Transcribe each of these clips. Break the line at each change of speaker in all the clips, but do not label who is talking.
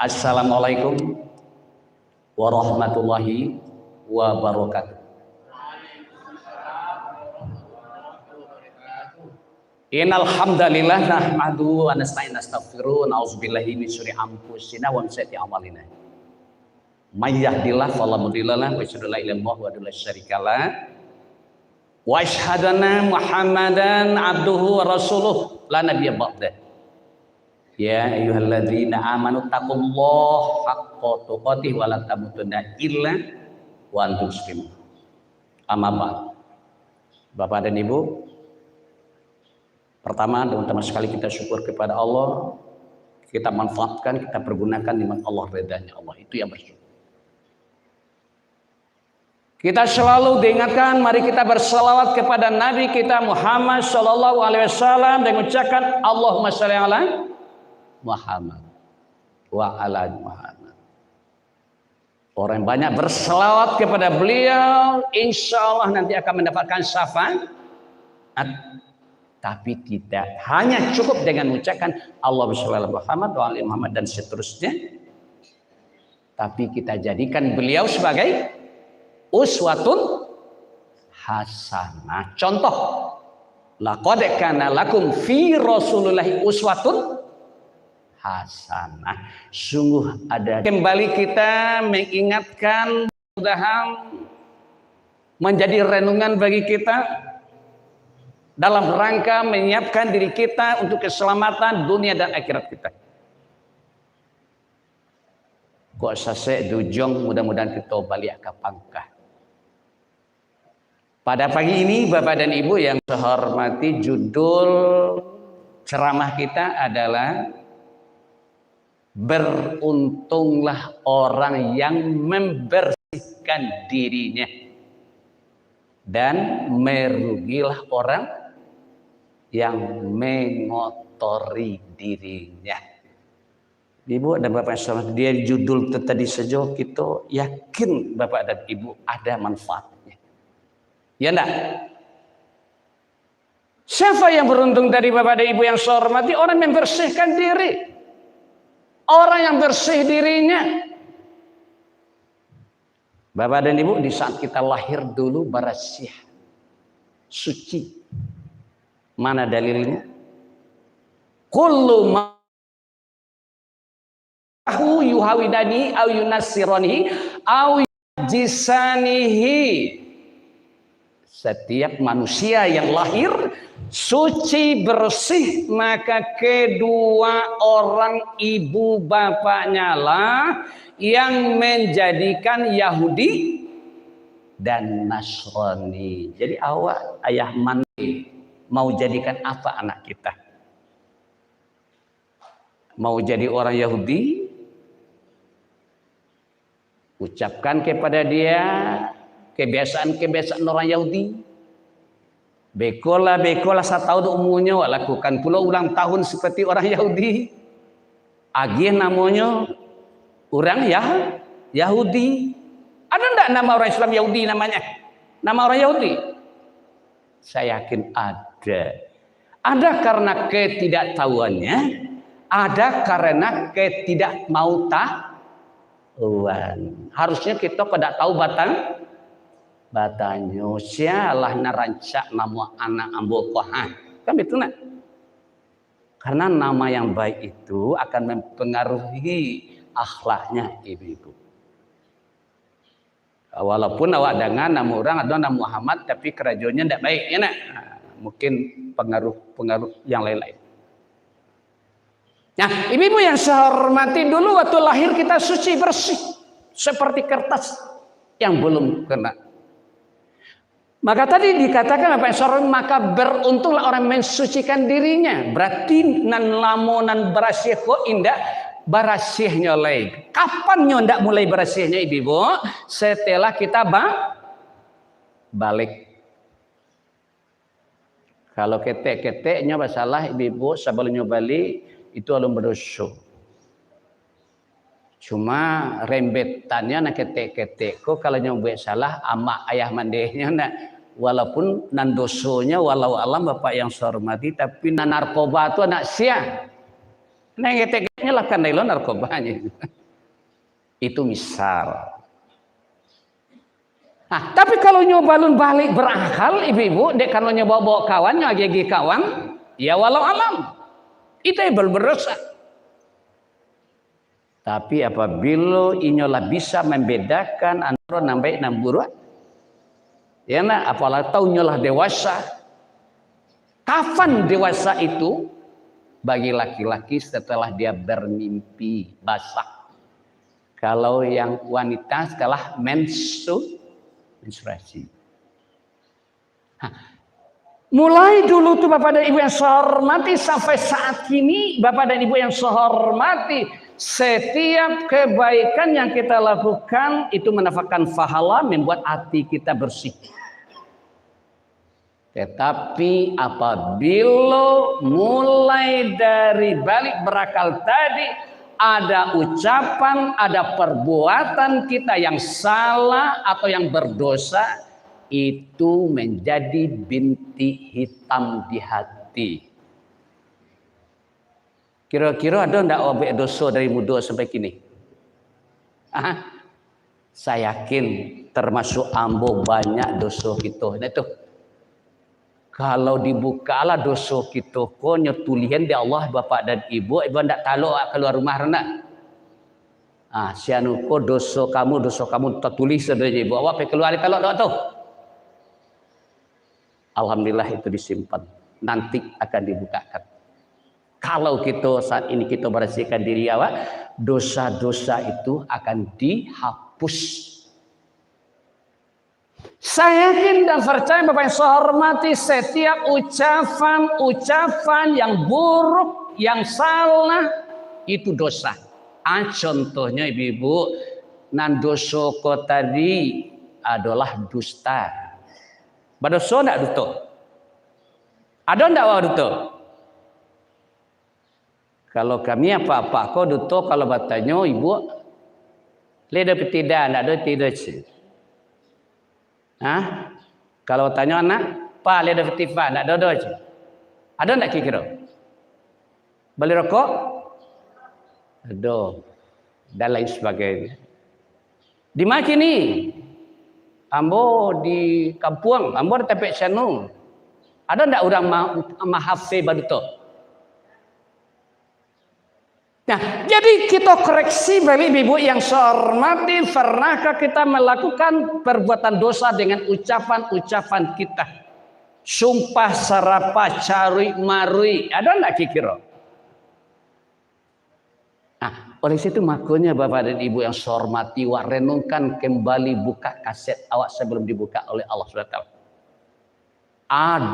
Assalamualaikum warahmatullahi wabarakatuh. Innal hamdalillah nahmaduhu wa nasta'inu wa nastaghfiruh wa na'udzubillahi min syururi anfusina wa min sayyiati a'malina. May yahdihillahu fala mudilla lahu wa asyhadu an la ilaha illallah wahdahu la syarika lah wa asyhadu anna Muhammadan abduhu wa rasuluh la nabiyya ba'dah. Ya ayyuhalladzina amanu taqullaha haqqa tuqatih wa la tamutunna illa wa antum muslimun. Amma ba'd. Bapak dan Ibu, pertama dan utama sekali kita syukur kepada Allah, kita manfaatkan, kita pergunakan nikmat Allah, redanya Allah, itu yang bersyukur. Kita selalu diingatkan, mari kita berselawat kepada Nabi kita Muhammad sallallahu alaihi wasallam dan mengucapkan Allahumma shalli ala Muhammad wa ala Muhammad. Orang yang banyak berselawat kepada beliau, insya Allah nanti akan mendapatkan syafaat. Tapi tidak hanya cukup dengan mengucapkan Allahumma shalli ala Muhammad wa ala Muhammad dan seterusnya. Tapi kita jadikan beliau sebagai uswatun hasanah. Contoh, laqad kana lakum fi Rasulillahi uswatun hasanah. Sungguh ada. Kembali kita mengingatkan, mudah-mudahan menjadi renungan bagi kita dalam rangka menyiapkan diri kita untuk keselamatan dunia dan akhirat kita. Kok sase dujong, mudah-mudahan kita balik ke pangkah. Pada pagi ini Bapak dan Ibu yang saya hormati, judul ceramah kita adalah beruntunglah orang yang membersihkan dirinya dan merugilah orang yang mengotori dirinya. Ibu dan Bapak sekalian, dia judul tadi saja kita yakin Bapak dan Ibu ada manfaatnya. Ya enggak? Siapa yang beruntung dari Bapak dan Ibu yang saya hormati? Orang yang membersihkan diri. Orang yang bersih dirinya. Bapak dan Ibu, di saat kita lahir dulu bersih, suci. Mana dalilnya? Kullu ma yuhawidani au yunassirani au jisanihi. Setiap manusia yang lahir suci bersih, maka kedua orang ibu bapaknya lah yang menjadikan Yahudi dan Nasrani. Jadi awak ayah mandi mau jadikan apa anak kita? Mau jadi orang Yahudi? Ucapkan kepada dia kebiasaan-kebiasaan orang Yahudi. Bekola setahun umurnya, lakukan pula ulang tahun seperti orang Yahudi. Agih namanya orang Yahudi. Ada enggak nama orang Islam Yahudi namanya? Nama orang Yahudi? Saya yakin ada. Ada karena ketidaktahuannya, ada karena ketidakmautan. Harusnya kita pada tahu batanya sialah narancak nama anak ambo kohan. Kan betul nak? Karena nama yang baik itu akan mempengaruhi akhlaknya ibu-ibu. Walaupun awak dengan nama orang atau nama Muhammad tapi kerajaannya tidak baik, ya nak? Mungkin pengaruh yang lain-lain. Nah, ibu-ibu yang saya hormati, dulu waktu lahir kita suci bersih seperti kertas yang belum kena. Maka tadi dikatakan apa yang maka beruntunglah orang mensucikan dirinya. Berarti nan lamunan berasih kok indah berasihnya lagi. Kapan ndak mulai berasihnya ibu? Setelah kita balik. Kalau ketek-keteknya masalah ibu sebelumnya balik itu alun berdosa. Cuma rembetannya nak ketek-ketek kok kalau nyobek salah ama ayah mandehnya nak walaupun nan dosonya walau alam Bapak yang saya hormati tapi nan narkoba itu anak sia. Nang ketek-keteknya keteknya lah kan nilai narkobanya. Itu misal. Nah, tapi kalau nyobalun balik berakal ibu-ibu, dek kalau nyoba bawa kawan, ngagi kawan, ya walau alam. Itu yang berdosa. Tapi apabila inyolah bisa membedakan antara nambaik dan buruk, ya nak, apalagi tahu nyolah dewasa. Kapan dewasa itu? Bagi laki-laki setelah dia bermimpi basah. Kalau yang wanita setelah menstruasi. Mulai dulu tuh Bapak dan Ibu yang saya hormati sampai saat ini, Bapak dan Ibu yang saya hormati, setiap kebaikan yang kita lakukan itu mendapatkan pahala, membuat hati kita bersih. Tetapi apabila mulai dari balik berakal tadi ada ucapan, ada perbuatan kita yang salah atau yang berdosa, itu menjadi bintik hitam di hati. Kira-kira ada ndak obek dosa dari muda sampai kini? Saya yakin termasuk ambo banyak dosa kita. Nah itu. Kalau dibukalah dosa kita ko nyetulihan di Allah Bapak dan Ibu ndak taluk keluar rumah rendah. Sianu ko dosa kamu tertulis saja Ibu. Awak keluar taluk dak tu. Alhamdulillah itu disimpan, nanti akan dibukakan. Kalau kita saat ini kita bersihkan diri awak, dosa-dosa itu akan dihapus. Saya yakin dan percaya Bapak yang saya hormati, setiap ucapan yang buruk, yang salah itu dosa. Contohnya ibu-ibu, nan dosa ko tadi adalah dusta. Badoso ndak duto? Ada ndak wa duto? Kalau kami apa-apa kau duto kalau batanyo ibu leda petidak ndak ada tidak sih. Kalau tanya anak, pa leda petifa ndak ada aja. Ada ndak kira? Beli rokok? Ada. Dan lain sebagainya. Di mana kini? Ambo di kampung, ambo di tepek sanu. Ada ndak orang mahafe baduto? Nah, jadi kita koreksi bagi ibu yang saya hormati, pernahkah kita melakukan perbuatan dosa dengan ucapan-ucapan kita? Sumpah serapah cari marui, ada ndak kira? Oleh situ makanya Bapak dan Ibu yang saya hormati, renungkan kembali buka kaset awak sebelum dibuka oleh Allah SWT.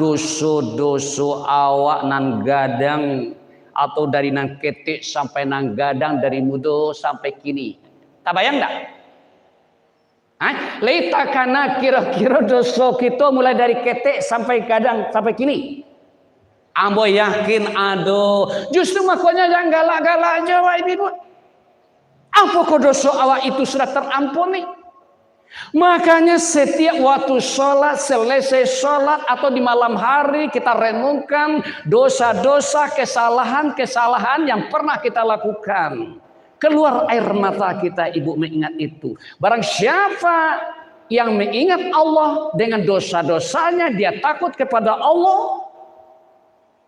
Dosa-dosa awak nan gadang atau dari nang ketik sampai nang gadang, dari muda sampai kini. Tak bayang tak? Letak karena kira-kira dosa kita mulai dari ketik sampai gadang sampai kini. Ambo yakin ada. Justru makanya yang galak-galak aja Pak Ibu. Apakah dosa awak itu sudah terampuni? Makanya setiap waktu sholat, selesai sholat atau di malam hari kita renungkan dosa-dosa, kesalahan-kesalahan yang pernah kita lakukan. Keluar air mata kita ibu mengingat itu. Barang siapa yang mengingat Allah dengan dosa-dosanya, dia takut kepada Allah,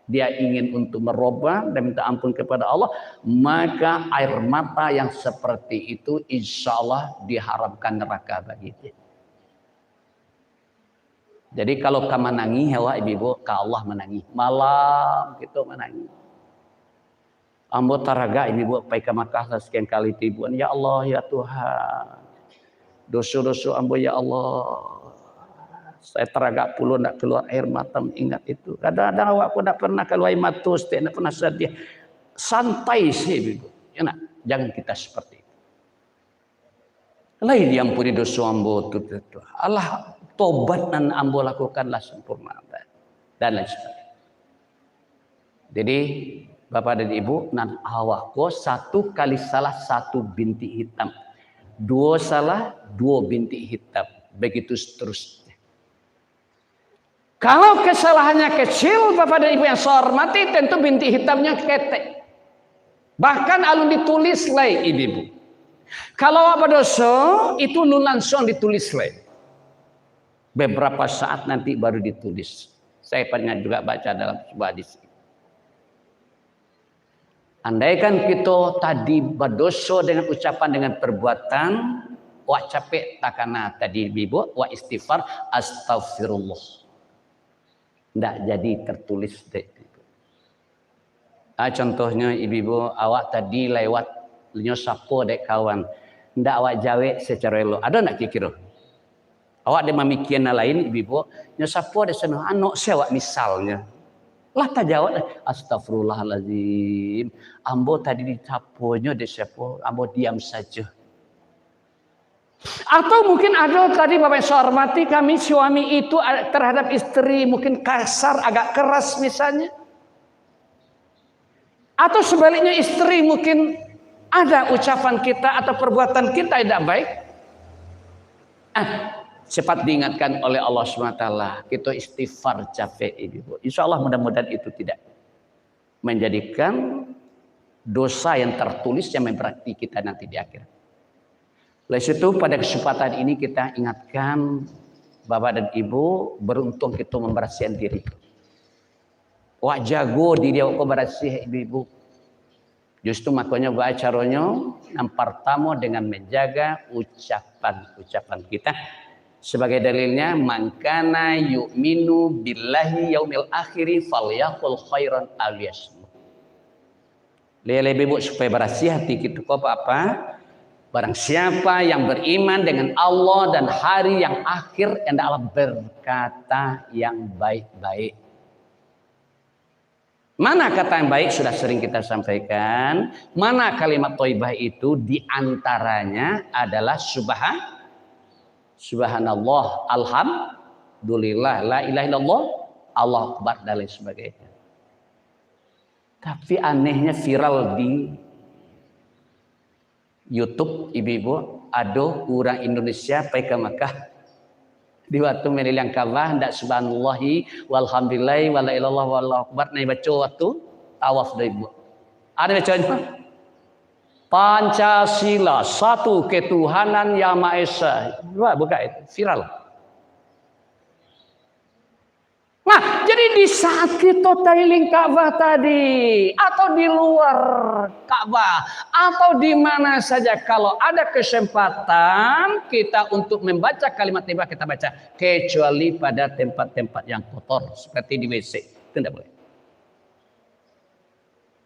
dia ingin untuk merubah dan minta ampun kepada Allah, maka air mata yang seperti itu insya Allah diharamkan neraka bagi dia. Jadi kalau kamu menangi hewa ibu ke Allah menangi malam kita menangi. Ambo taraga ibu pai ke Makkah sekian kali tibuan, ya Allah ya Tuhan, dosa-dosa ambo ya Allah. Saya teragak puluh nak keluar air mata mengingat itu. Kadang-kadang awak pun tak pernah keluar air mata, tak pernah sedih. Santai sih, ibu. Ya nak, jangan kita seperti itu. Lain yang punya dosa ambo itu. Allah tobat dan ambo lakukanlah sempurna dan lain sebagainya. Jadi Bapak dan Ibu, nan awak ko satu kali salah satu bintik hitam, dua salah dua bintik hitam, begitu seterusnya. Kalau kesalahannya kecil Bapak dan Ibu yang saya hormati, tentu bintik hitamnya ketek. Bahkan alun ditulis lay ibu. Kalau apa dosa itu nun langsung ditulis lay. Beberapa saat nanti baru ditulis. Saya pernah juga baca dalam sebuah hadis. Andaikan kita tadi berdosa dengan ucapan dengan perbuatan, wa capek takana tadi ibu, wa istighfar astagfirullah. Tidak jadi tertulis deh. Contohnya ibu awak tadi lewat nyosapo dek kawan, ndak awak jawe secara elo. Ada nak kira? Awak ada memikiran lain ibu nyosapo dek sana anak sewa misalnya. Lah tak jawab, astagfirullahaladzim. Ambo tadi dicaponya dek siapa? Ambo diam saja. Atau mungkin ada tadi Bapak yang saya hormati, kami suami itu terhadap istri mungkin kasar, agak keras misalnya. Atau sebaliknya istri mungkin ada ucapan kita atau perbuatan kita tidak baik. Cepat diingatkan oleh Allah SWT. Kita istighfar capek ibu. Insya Allah mudah-mudahan itu tidak menjadikan dosa yang tertulis yang memberati kita nanti di akhir. Oleh situ pada kesempatan ini kita ingatkan Bapak dan Ibu, beruntung kita membersihkan diri. Wak jago diri awak bersih ibu-ibu. Justru makanya caranya yang pertama dengan menjaga ucapan kita. Sebagai dalilnya, man kana yu'minu billahi yaumil akhiri falyaqul khairan aw liyasmut. Lebih supaya bersih hati kita apa? Barang siapa yang beriman dengan Allah dan hari yang akhir, hendaklah berkata yang baik-baik. Mana kata yang baik sudah sering kita sampaikan. Mana kalimat thayyibah itu diantaranya adalah subhanallah, alhamdulillah, la ilaha illallah, Allahu akbar dan lain sebagainya. Tapi anehnya viral di YouTube ibu-ibu, ada orang Indonesia pergi ke Mekah. Di waktu menilang Ka'bah ndak subhanallahi walhamdulillahi wala ilallah wallahu akbar naik baca waktu tawaf dah ibu. Ada bacanya Pancasila, satu ketuhanan yang Maha Esa. Buka itu viral. Nah, jadi di saat kita keliling Ka'bah tadi, atau di luar Ka'bah, atau di mana saja, kalau ada kesempatan kita untuk membaca kalimat thayyibah, kita baca, kecuali pada tempat-tempat yang kotor seperti di WC, itu tidak boleh.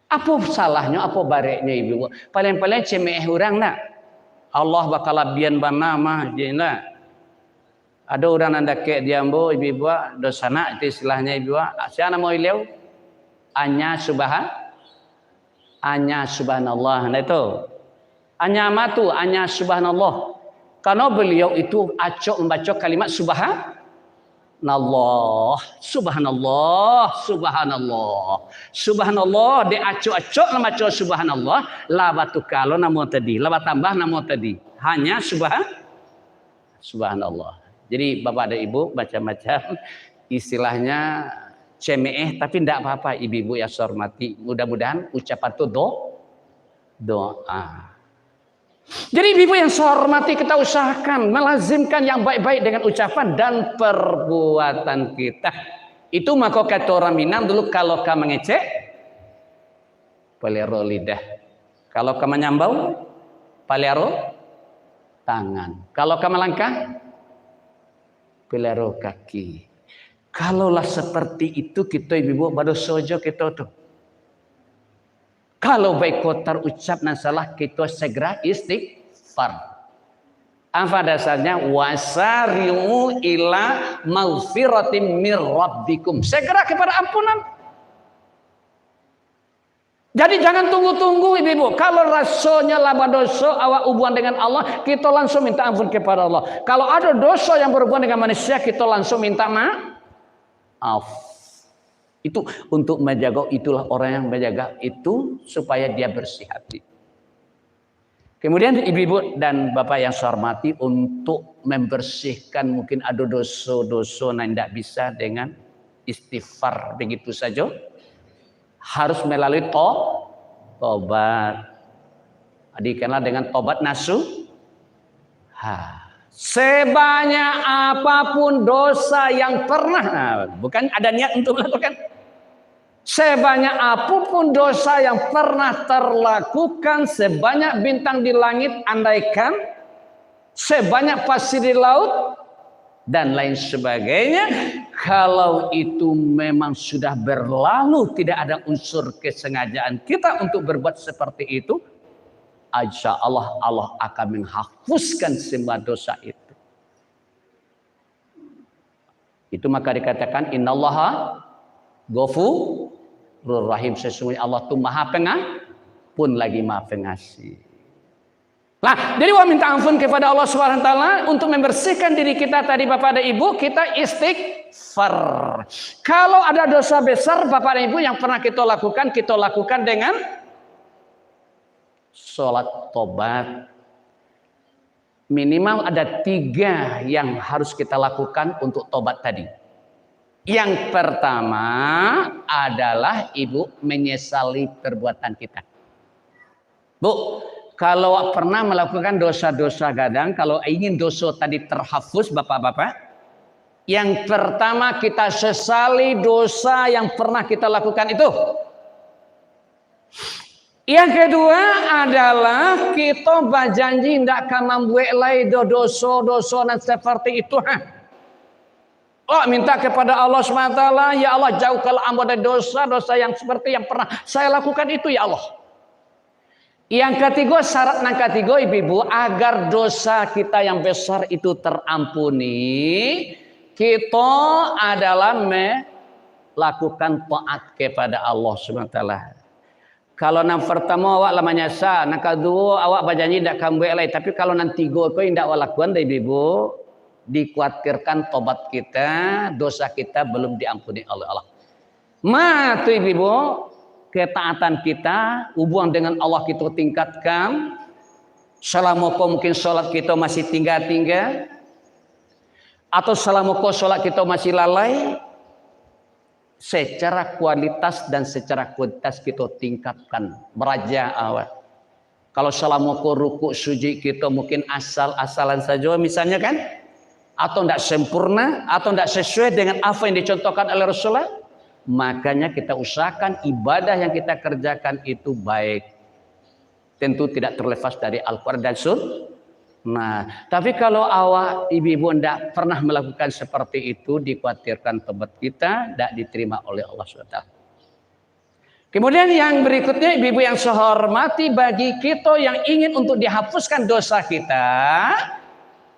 Apa salahnya, apa bareknya ibu? Paling-paling cemeh orang nak. Allah bakal bian banama jina. Ada orang anda kek diambo ibu dosa nak itu istilahnya ibu. Siapa nama beliau? Anya subhanallah. Nah itu. Anya matu, anya subhanallah. Karena beliau itu acok membaca kalimat subhanallah, subhanallah. Dia acok membaca subhanallah. Labatu kalau nama tadi, labat tambah nama tadi. Hanya subhanallah. Jadi Bapak dan Ibu macam-macam istilahnya cemeh, tapi tidak apa-apa ibu-ibu yang saya hormati. Mudah-mudahan ucapan itu doa. Jadi ibu-ibu yang saya hormati, kita usahakan melazimkan yang baik-baik dengan ucapan dan perbuatan kita. Itu maka kata orang Minang dulu, kalau kamu mengecek, pelero lidah. Kalau kamu nyambau, pelero tangan. Kalau kamu langkah, pelero kaki. Kalaulah seperti itu kita ibu-ibu pada sojo kita tuh. Kalau baik kotor ucap dan salah, kita segera istighfar. Apa dasarnya? Wasari'u ila maghfiratin mir rabbikum. Segera kepada ampunan. Jadi jangan tunggu-tunggu ibu-ibu. Kalau rasanya laba dosa awak hubungan dengan Allah, kita langsung minta ampun kepada Allah. Kalau ada dosa yang berhubungan dengan manusia, kita langsung minta maaf. Itu untuk menjaga, itulah orang yang menjaga itu supaya dia bersih hati. Kemudian ibu-ibu dan bapak yang saya hormati, untuk membersihkan mungkin ada dosa-dosa yang tidak bisa dengan istighfar begitu saja. Harus melalui tobat. Dikenal dengan tobat nasuha. Sebanyak apapun dosa yang pernah, bukan ada niat untuk melakukan. Sebanyak apapun dosa yang pernah terlakukan, sebanyak bintang di langit andaikan, sebanyak pasir di laut, dan lain sebagainya, kalau itu memang sudah berlalu, tidak ada unsur kesengajaan kita untuk berbuat seperti itu, insya Allah Allah akan menghapuskan semua dosa itu. Itu maka dikatakan innallaha ghafurur rahim, sesungguhnya Allah itu maha pengampun lagi maha pengasih. Nah, jadi wa minta ampun kepada Allah Subhanahu wa taala untuk membersihkan diri kita tadi Bapak dan Ibu, kita istighfar. Kalau ada dosa besar Bapak dan Ibu yang pernah kita lakukan dengan sholat tobat. Minimal ada 3 yang harus kita lakukan untuk tobat tadi. Yang pertama adalah Ibu menyesali perbuatan kita. Bu, kalau pernah melakukan dosa-dosa gadang, kalau ingin dosa tadi terhapus Bapak-bapak, yang pertama kita sesali dosa yang pernah kita lakukan itu. Yang kedua adalah kita berjanji tidak akan membuat lagi dosa-dosa dan seperti itu. Oh, minta kepada Allah SWT, ya Allah jauhkanlah hamba dari dosa-dosa yang seperti yang pernah saya lakukan itu ya Allah. Yang ketiga, syarat yang ketiga ibu-ibu, agar dosa kita yang besar itu terampuni, kita adalah melakukan taat kepada Allah SWT. Kalau yang pertama awak lama nyasa, yang kedua awak berjanji tidak akan buat lagi. Tapi kalau nanti tiga kau tidak awak lakukan, ibu-ibu, dikhawatirkan tobat kita, dosa kita belum diampuni oleh Allah. Matu ibu-ibu, ketaatan kita, hubungan dengan Allah kita tingkatkan. Selama kau mungkin sholat kita masih tinggal-tinggal, atau selama kau sholat kita masih lalai, secara kualitas dan secara kuantitas kita tingkatkan, meraja awal. Kalau selama kau ruku sujud kita mungkin asal-asalan saja misalnya kan, atau tidak sempurna, atau tidak sesuai dengan apa yang dicontohkan oleh Rasulullah, makanya kita usahakan ibadah yang kita kerjakan itu baik. Tentu tidak terlepas dari Al-Quran dan Sunnah. Nah, tapi kalau awak ibu-ibu tidak pernah melakukan seperti itu, dikhawatirkan tobat kita tidak diterima oleh Allah SWT. Kemudian yang berikutnya ibu-ibu yang saya hormati, bagi kita yang ingin untuk dihapuskan dosa kita,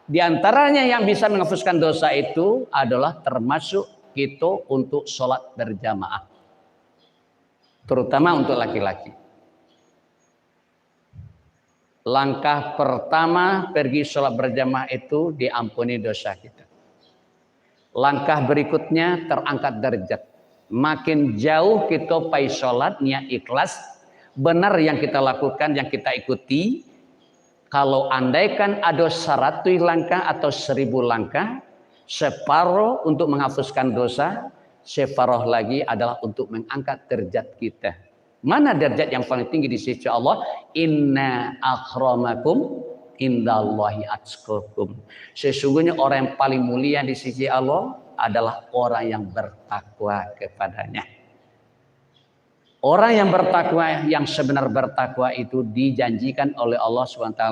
diantaranya yang bisa menghapuskan dosa itu adalah termasuk kita untuk sholat berjamaah, terutama untuk laki-laki. Langkah pertama pergi sholat berjamaah itu diampuni dosa kita. Langkah berikutnya terangkat derajat. Makin jauh kita pai sholat, niat ikhlas, benar yang kita lakukan, yang kita ikuti. Kalau andaikan ada 100 langkah atau 1000 langkah, separuh untuk menghapuskan dosa, separuh lagi adalah untuk mengangkat derajat kita. Mana derajat yang paling tinggi di sisi Allah? Inna akramakum indallahi atqakum. Sesungguhnya orang yang paling mulia di sisi Allah adalah orang yang bertakwa kepadanya. Orang yang bertakwa, yang sebenar bertakwa itu dijanjikan oleh Allah SWT,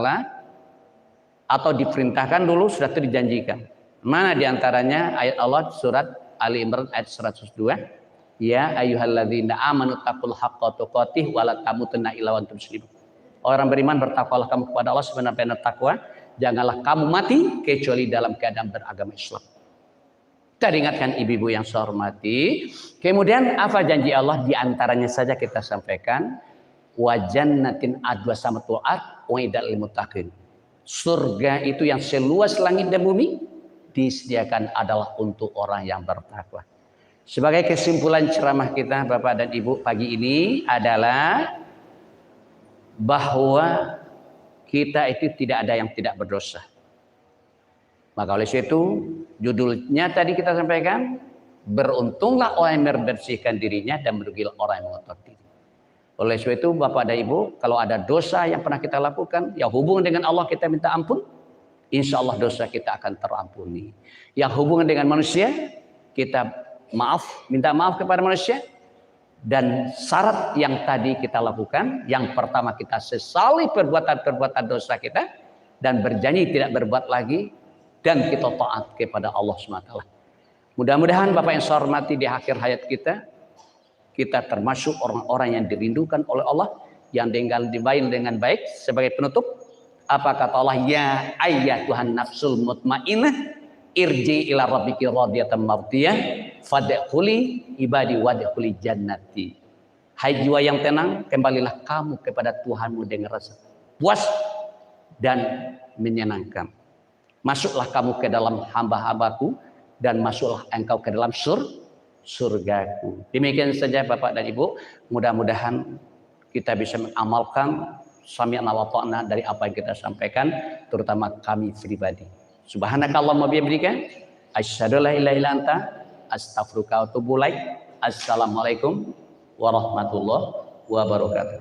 atau diperintahkan dulu sudah itu dijanjikan. Mana diantaranya ayat Allah surat Ali Imran ayat 102. Ya ayyuhalladzina amanu taqul haqqa tuqatih wa la tamutunna illa wa antum muslimun. Orang beriman, bertakwalah kamu kepada Allah sebenar-benar takwa, janganlah kamu mati kecuali dalam keadaan beragama Islam. Kita ingatkan ibu-ibu yang saya hormati. Kemudian apa janji Allah? Di antaranya saja kita sampaikan, wa jannatin adwa samatu'at wa idal lil muttaqin. Surga itu yang seluas langit dan bumi disediakan adalah untuk orang yang bertakwa. Sebagai kesimpulan ceramah kita Bapak dan Ibu pagi ini adalah bahwa kita itu tidak ada yang tidak berdosa. Maka oleh itu judulnya tadi kita sampaikan, beruntunglah orang yang membersihkan dirinya dan merugilah orang yang mengotor diri. Oleh sebab itu Bapak dan Ibu, kalau ada dosa yang pernah kita lakukan, yang hubungan dengan Allah kita minta ampun, insya Allah dosa kita akan terampuni. Yang hubungan dengan manusia, kita minta maaf kepada manusia. Dan syarat yang tadi kita lakukan, yang pertama kita sesali perbuatan-perbuatan dosa kita, dan berjanji tidak berbuat lagi, dan kita taat kepada Allah SWT. Mudah-mudahan Bapak yang saya hormati, di akhir hayat kita termasuk orang-orang yang dirindukan oleh Allah, yang tinggal dibain dengan baik. Sebagai penutup, apa kata Allah? Ya ayyatuhan nafsul mutmainnah, irji ila rabbiki radiyatan mardiyah, fadkhuli ibadi wadkhuli jannati. Hai jiwa yang tenang, kembalilah kamu kepada Tuhanmu dengan rasa puas dan menyenangkan. Masuklah kamu ke dalam hamba-hambaku, dan masuklah engkau ke dalam surgaku. Demikian saja Bapak dan Ibu, mudah-mudahan kita bisa mengamalkan sami'na wa ta'na dari apa yang kita sampaikan, terutama kami pribadi. Subhanakallahumma bihamdika, asyhadu an la ilaha illa anta, astaghfiruka wa atubu ilaik. Assalamualaikum warahmatullahi wabarakatuh.